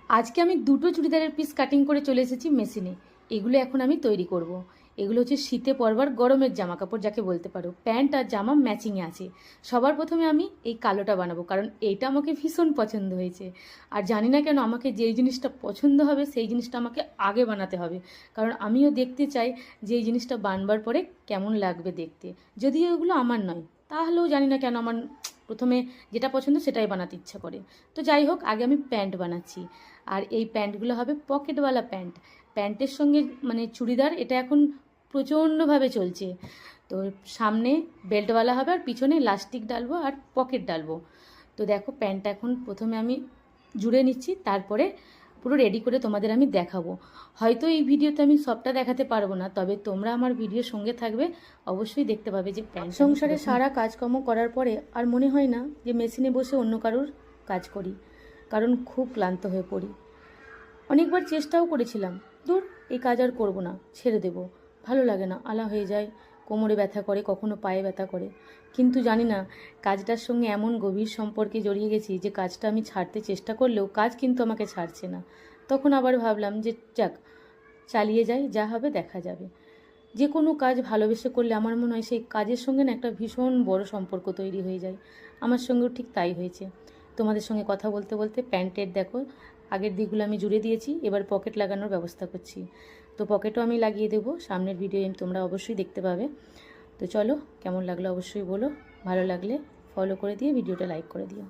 আজকে আমি দুটো চুড়িদারের পিস কাটিং করে চলে এসেছি মেশিনে। এগুলো এখন আমি তৈরি করব। এগুলো হচ্ছে শীতে পরবার গরমের জামা কাপড় যাকে বলতে পারো। প্যান্ট আর জামা ম্যাচিংয়ে আছে। সবার প্রথমে আমি এই কালোটা বানাবো, কারণ এইটা আমাকে ভীষণ পছন্দ হয়েছে। আর জানি না কেন আমাকে যেই জিনিসটা পছন্দ হবে সেই জিনিসটা আমাকে আগে বানাতে হবে, কারণ আমিও দেখতে চাই যে এই জিনিসটা বানবার পরে কেমন লাগবে দেখতে। যদিও এগুলো আমার নয়, তাহলেও জানি না কেন আমার প্রথমে যেটা পছন্দ সেটাই বানাতে ইচ্ছা করে। তো যাই হোক, আগে আমি প্যান্ট বানাচ্ছি। আর এই প্যান্টগুলো হবে পকেটওয়ালা প্যান্ট। প্যান্টের সঙ্গে মানে চুড়িদার এটা এখন প্রচণ্ডভাবে চলছে। তো সামনে বেল্টওয়ালা হবে আর পিছনে ইলাস্টিক ডালবো আর পকেট ডালবো। তো দেখো, প্যান্টটা এখন প্রথমে আমি জুড়ে নিচ্ছি, তারপরে পুরো রেডি করে তোমাদের আমি দেখাবো। হয়তো এই ভিডিওতে আমি সবটা দেখাতে পারবো না, তবে তোমরা আমার ভিডিওর সঙ্গে থাকবে, অবশ্যই দেখতে পাবে যে প্যান্ট। সংসারে সারা কাজকর্ম করার পরে আর মনে হয় না যে মেশিনে বসে অন্য কারোর কাজ করি, কারণ খুব ক্লান্ত হয়ে পড়ি। অনেকবার চেষ্টাও করেছিলাম, দূর এই কাজ আর করবো না, ছেড়ে দেবো, ভালো লাগে না, আলা হয়ে যায়, কোমরে ব্যথা করে, কখনো পায়ে ব্যথা করে। কিন্তু জানি না, কাজটার সঙ্গে এমন গভীর সম্পর্কে জড়িয়ে গেছি যে কাজটা আমি ছাড়তে চেষ্টা করলেও কাজ কিন্তু আমাকে ছাড়ছে না। তখন আবার ভাবলাম যে যাক, চালিয়ে যাই, যা হবে দেখা যাবে। যে কোনো কাজ ভালোবেসে করলে আমার মনে হয় সেই কাজের সঙ্গে না একটা ভীষণ বড় সম্পর্ক তৈরি হয়ে যায়। আমার সঙ্গেও ঠিক তাই হয়েছে। তোমাদের সঙ্গে কথা বলতে বলতে প্যান্টের দেখো আগের দিকগুলো আমি জুড়ে দিয়েছি, এবার পকেট লাগানোর ব্যবস্থা করছি। তো পকেটও আমি লাগিয়ে দেবো, সামনের ভিডিও তোমরা অবশ্যই দেখতে পাবে। তো চলো, কেমন লাগলো অবশ্যই বলো, ভালো লাগলে ফলো করে দিয়ে ভিডিওটা লাইক করে দিও।